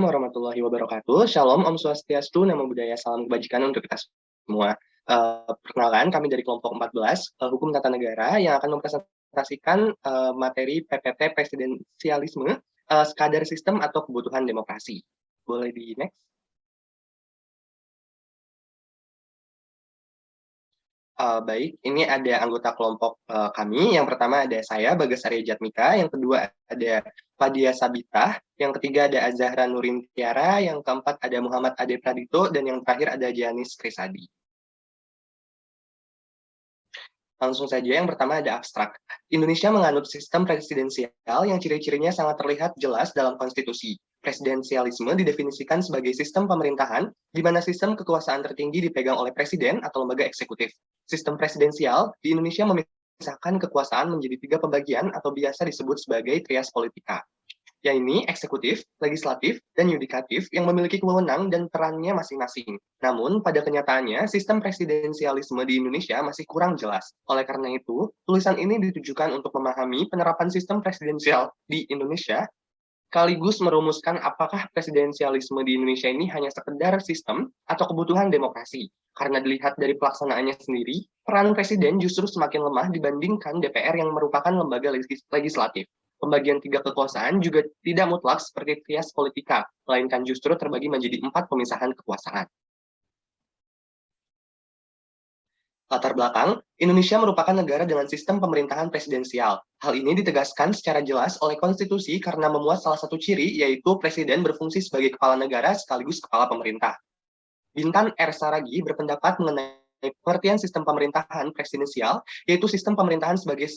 Warahmatullahi wabarakatuh. Shalom, Om Swastiastu, Namo Buddhaya, salam kebajikan untuk kita semua. Perkenalkan, kami dari kelompok 14, Hukum Tata Negara, yang akan mempresentasikan materi PPT Presidensialisme, sekadar sistem atau kebutuhan demokrasi. Boleh di next? Baik, ini ada anggota kelompok kami. Yang pertama ada saya, Bagas Arya Jatmika. Yang kedua ada Fadia Sabitah. Yang ketiga ada Azahra Nurin Tiara. Yang keempat ada Muhammad Ade Pradito. Dan yang terakhir ada Janis Krisadi. Langsung saja, yang pertama ada abstrak. Indonesia menganut sistem presidensial yang ciri-cirinya sangat terlihat jelas dalam konstitusi. Presidensialisme didefinisikan sebagai sistem pemerintahan di mana sistem kekuasaan tertinggi dipegang oleh presiden atau lembaga eksekutif. Sistem presidensial di Indonesia memisahkan kekuasaan menjadi 3 pembagian atau biasa disebut sebagai trias politika, yaitu eksekutif, legislatif, dan yudikatif yang memiliki wewenang dan perannya masing-masing. Namun, pada kenyataannya, sistem presidensialisme di Indonesia masih kurang jelas. Oleh karena itu, tulisan ini ditujukan untuk memahami penerapan sistem presidensial di Indonesia, sekaligus merumuskan apakah presidensialisme di Indonesia ini hanya sekedar sistem atau kebutuhan demokrasi. Karena dilihat dari pelaksanaannya sendiri, peran presiden justru semakin lemah dibandingkan DPR yang merupakan lembaga legislatif. Pembagian 3 kekuasaan juga tidak mutlak seperti trias politika, melainkan justru terbagi menjadi 4 pemisahan kekuasaan. Latar belakang, Indonesia merupakan negara dengan sistem pemerintahan presidensial. Hal ini ditegaskan secara jelas oleh konstitusi karena memuat salah satu ciri, yaitu presiden berfungsi sebagai kepala negara sekaligus kepala pemerintah. Bintan R. Saragi berpendapat mengenai pengertian sistem pemerintahan presidensial, yaitu sistem pemerintahan sebagai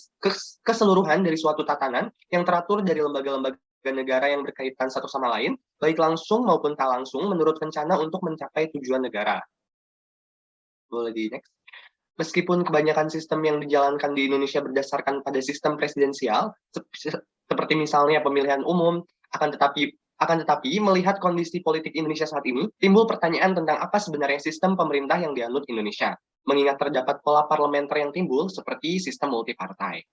keseluruhan dari suatu tatanan yang teratur dari lembaga-lembaga negara yang berkaitan satu sama lain, baik langsung maupun tak langsung menurut rencana untuk mencapai tujuan negara. Boleh di next. Meskipun kebanyakan sistem yang dijalankan di Indonesia berdasarkan pada sistem presidensial, seperti misalnya pemilihan umum, akan tetapi melihat kondisi politik Indonesia saat ini, timbul pertanyaan tentang apa sebenarnya sistem pemerintah yang dianut Indonesia, mengingat terdapat pola parlementer yang timbul seperti sistem multipartai.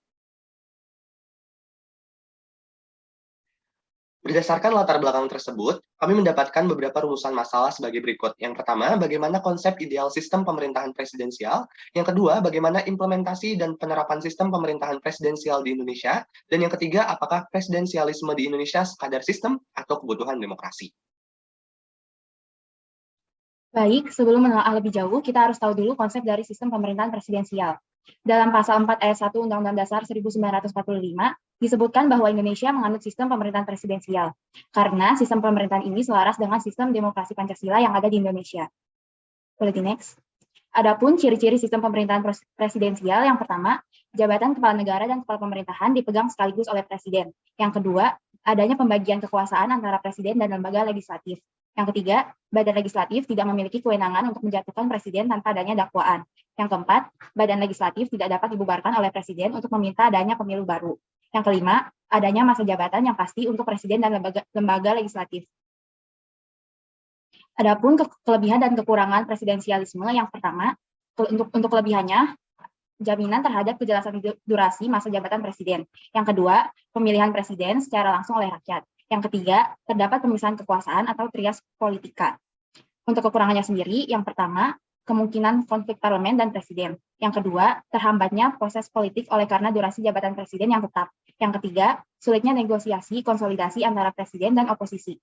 Berdasarkan latar belakang tersebut, kami mendapatkan beberapa rumusan masalah sebagai berikut. Yang pertama, bagaimana konsep ideal sistem pemerintahan presidensial. Yang kedua, bagaimana implementasi dan penerapan sistem pemerintahan presidensial di Indonesia. Dan yang ketiga, apakah presidensialisme di Indonesia sekadar sistem atau kebutuhan demokrasi. Baik, sebelum menelaah lebih jauh, kita harus tahu dulu konsep dari sistem pemerintahan presidensial. Dalam pasal 4 ayat 1 Undang-Undang Dasar 1945, disebutkan bahwa Indonesia menganut sistem pemerintahan presidensial, karena sistem pemerintahan ini selaras dengan sistem demokrasi Pancasila yang ada di Indonesia. Boleh di next. Adapun ciri-ciri sistem pemerintahan presidensial, yang pertama, jabatan kepala negara dan kepala pemerintahan dipegang sekaligus oleh presiden. Yang kedua, adanya pembagian kekuasaan antara presiden dan lembaga legislatif. Yang ketiga, badan legislatif tidak memiliki kewenangan untuk menjatuhkan presiden tanpa adanya dakwaan. Yang keempat, badan legislatif tidak dapat dibubarkan oleh presiden untuk meminta adanya pemilu baru. Yang kelima, adanya masa jabatan yang pasti untuk presiden dan lembaga legislatif. Adapun kelebihan dan kekurangan presidensialisme, yang pertama, untuk kelebihannya, jaminan terhadap kejelasan durasi masa jabatan presiden. Yang kedua, pemilihan presiden secara langsung oleh rakyat. Yang ketiga, terdapat pemisahan kekuasaan atau trias politika. Untuk kekurangannya sendiri, yang pertama, kemungkinan konflik parlemen dan presiden. Yang kedua, terhambatnya proses politik oleh karena durasi jabatan presiden yang tetap. Yang ketiga, sulitnya negosiasi konsolidasi antara presiden dan oposisi.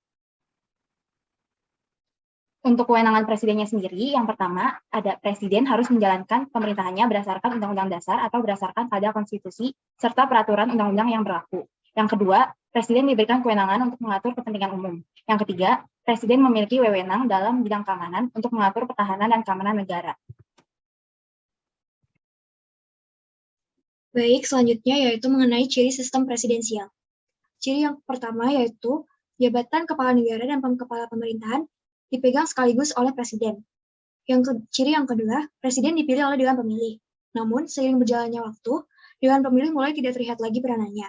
Untuk kewenangan presidennya sendiri, yang pertama, ada presiden harus menjalankan pemerintahannya berdasarkan Undang-Undang Dasar atau berdasarkan pada konstitusi serta peraturan undang-undang yang berlaku. Yang kedua, presiden diberikan kewenangan untuk mengatur kepentingan umum. Yang ketiga, presiden memiliki wewenang dalam bidang keamanan untuk mengatur pertahanan dan keamanan negara. Baik, selanjutnya yaitu mengenai ciri sistem presidensial. Ciri yang pertama yaitu jabatan kepala negara dan kepala pemerintahan dipegang sekaligus oleh presiden. Ciri yang kedua, presiden dipilih oleh Dewan Pemilih. Namun, seiring berjalannya waktu, Dewan Pemilih mulai tidak terlihat lagi peranannya.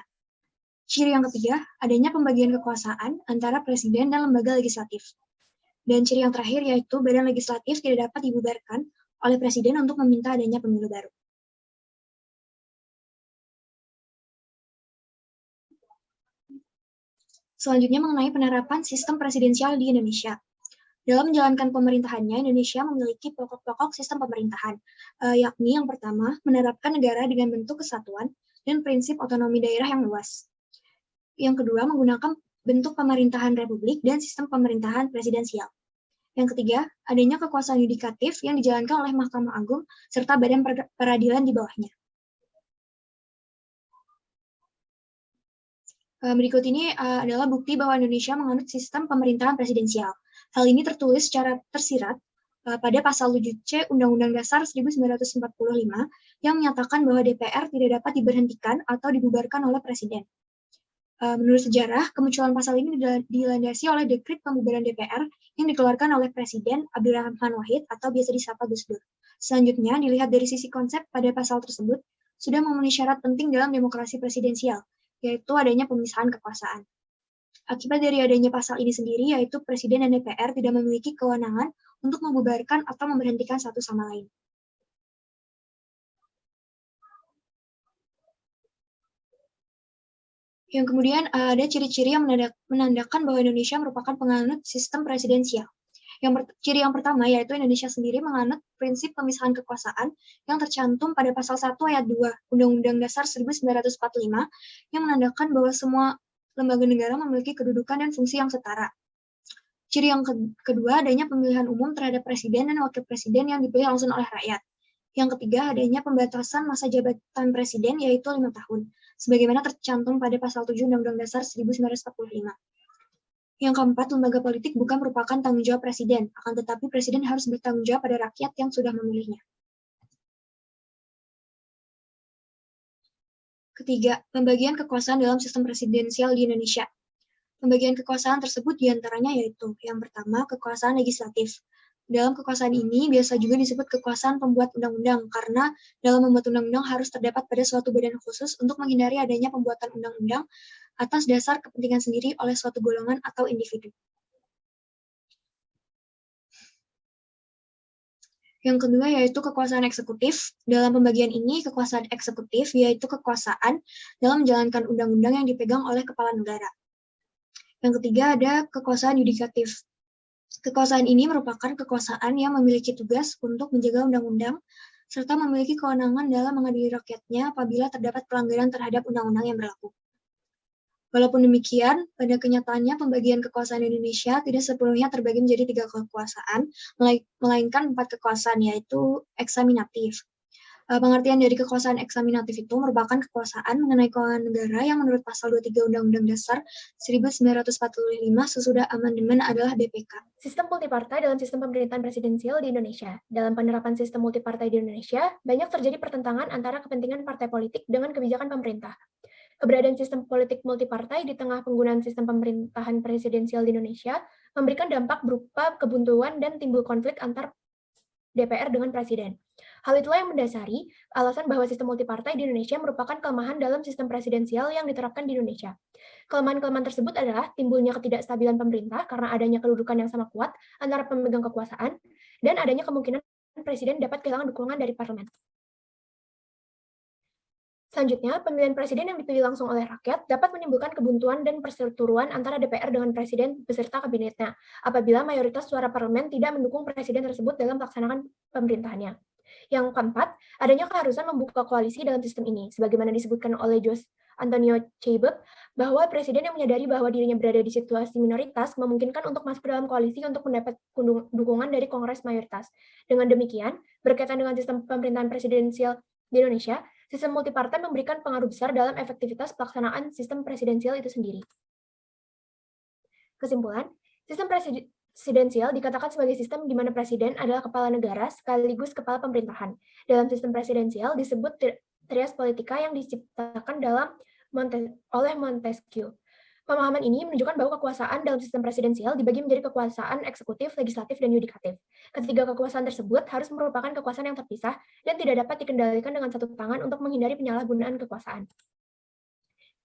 Ciri yang ketiga, adanya pembagian kekuasaan antara presiden dan lembaga legislatif. Dan ciri yang terakhir yaitu badan legislatif tidak dapat dibubarkan oleh presiden untuk meminta adanya pemilu baru. Selanjutnya mengenai penerapan sistem presidensial di Indonesia. Dalam menjalankan pemerintahannya, Indonesia memiliki pokok-pokok sistem pemerintahan, yakni yang pertama, menerapkan negara dengan bentuk kesatuan dan prinsip otonomi daerah yang luas. Yang kedua, menggunakan bentuk pemerintahan republik dan sistem pemerintahan presidensial. Yang ketiga, adanya kekuasaan yudikatif yang dijalankan oleh Mahkamah Agung serta badan peradilan di bawahnya. Berikut ini adalah bukti bahwa Indonesia menganut sistem pemerintahan presidensial. Hal ini tertulis secara tersirat pada pasal 7C Undang-Undang Dasar 1945 yang menyatakan bahwa DPR tidak dapat diberhentikan atau dibubarkan oleh Presiden. Menurut sejarah, kemunculan pasal ini dilandasi oleh dekrit pembubaran DPR yang dikeluarkan oleh Presiden Abdurrahman Wahid atau biasa disapa Gus Dur. Selanjutnya, dilihat dari sisi konsep pada pasal tersebut, sudah memenuhi syarat penting dalam demokrasi presidensial, yaitu adanya pemisahan kekuasaan. Akibat dari adanya pasal ini sendiri, yaitu Presiden dan DPR tidak memiliki kewenangan untuk membubarkan atau memberhentikan satu sama lain. Yang kemudian ada ciri-ciri yang menandakan bahwa Indonesia merupakan penganut sistem presidensial. Ciri yang pertama yaitu Indonesia sendiri menganut prinsip pemisahan kekuasaan yang tercantum pada pasal 1 ayat 2 Undang-Undang Dasar 1945 yang menandakan bahwa semua lembaga negara memiliki kedudukan dan fungsi yang setara. Ciri yang kedua adanya pemilihan umum terhadap presiden dan wakil presiden yang dipilih langsung oleh rakyat. Yang ketiga adanya pembatasan masa jabatan presiden yaitu 5 tahun, sebagaimana tercantum pada pasal 7 Undang-Undang Dasar 1945. Yang keempat, lembaga politik bukan merupakan tanggung jawab presiden, akan tetapi presiden harus bertanggung jawab pada rakyat yang sudah memilihnya. Ketiga, pembagian kekuasaan dalam sistem presidensial di Indonesia. Pembagian kekuasaan tersebut diantaranya yaitu, yang pertama, kekuasaan legislatif. Dalam kekuasaan ini biasa juga disebut kekuasaan pembuat undang-undang, karena dalam membuat undang-undang harus terdapat pada suatu badan khusus untuk menghindari adanya pembuatan undang-undang atas dasar kepentingan sendiri oleh suatu golongan atau individu. Yang kedua yaitu kekuasaan eksekutif. Dalam pembagian ini, kekuasaan eksekutif yaitu kekuasaan dalam menjalankan undang-undang yang dipegang oleh kepala negara. Yang ketiga ada kekuasaan yudikatif. Kekuasaan ini merupakan kekuasaan yang memiliki tugas untuk menjaga undang-undang serta memiliki kewenangan dalam mengadili rakyatnya apabila terdapat pelanggaran terhadap undang-undang yang berlaku. Walaupun demikian, pada kenyataannya pembagian kekuasaan Indonesia tidak sepenuhnya terbagi menjadi 3 kekuasaan, melainkan 4 kekuasaan, yaitu eksaminatif. Pengertian dari kekuasaan eksaminatif itu merupakan kekuasaan mengenai keuangan negara yang menurut pasal 23 Undang-Undang Dasar 1945 sesudah amandemen adalah BPK. Sistem multipartai dalam sistem pemerintahan presidensial di Indonesia. Dalam penerapan sistem multipartai di Indonesia, banyak terjadi pertentangan antara kepentingan partai politik dengan kebijakan pemerintah. Keberadaan sistem politik multipartai di tengah penggunaan sistem pemerintahan presidensial di Indonesia memberikan dampak berupa kebuntuan dan timbul konflik antar DPR dengan Presiden. Hal itulah yang mendasari alasan bahwa sistem multipartai di Indonesia merupakan kelemahan dalam sistem presidensial yang diterapkan di Indonesia. Kelemahan-kelemahan tersebut adalah timbulnya ketidakstabilan pemerintah karena adanya kedudukan yang sama kuat antara pemegang kekuasaan dan adanya kemungkinan Presiden dapat kehilangan dukungan dari parlemen. Selanjutnya, pemilihan presiden yang dipilih langsung oleh rakyat dapat menimbulkan kebuntuan dan perseteruan antara DPR dengan presiden beserta kabinetnya, apabila mayoritas suara parlemen tidak mendukung presiden tersebut dalam pelaksanaan pemerintahannya. Yang keempat, adanya keharusan membuka koalisi dalam sistem ini, sebagaimana disebutkan oleh Jose Antonio Ceibeb, bahwa presiden yang menyadari bahwa dirinya berada di situasi minoritas memungkinkan untuk masuk ke dalam koalisi untuk mendapat dukungan dari Kongres mayoritas. Dengan demikian, berkaitan dengan sistem pemerintahan presidensial di Indonesia, sistem multipartai memberikan pengaruh besar dalam efektivitas pelaksanaan sistem presidensial itu sendiri. Kesimpulan, sistem presidensial dikatakan sebagai sistem di mana presiden adalah kepala negara sekaligus kepala pemerintahan. Dalam sistem presidensial disebut trias politika yang diciptakan oleh Montesquieu. Pemahaman ini menunjukkan bahwa kekuasaan dalam sistem presidensial dibagi menjadi kekuasaan eksekutif, legislatif, dan yudikatif. Ketiga kekuasaan tersebut harus merupakan kekuasaan yang terpisah dan tidak dapat dikendalikan dengan satu tangan untuk menghindari penyalahgunaan kekuasaan.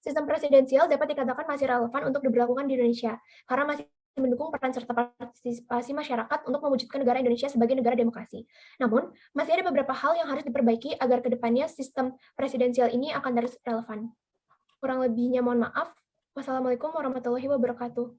Sistem presidensial dapat dikatakan masih relevan untuk diberlakukan di Indonesia, karena masih mendukung peran serta partisipasi masyarakat untuk mewujudkan negara Indonesia sebagai negara demokrasi. Namun, masih ada beberapa hal yang harus diperbaiki agar kedepannya sistem presidensial ini akan terus relevan. Kurang lebihnya mohon maaf. Wassalamualaikum warahmatullahi wabarakatuh.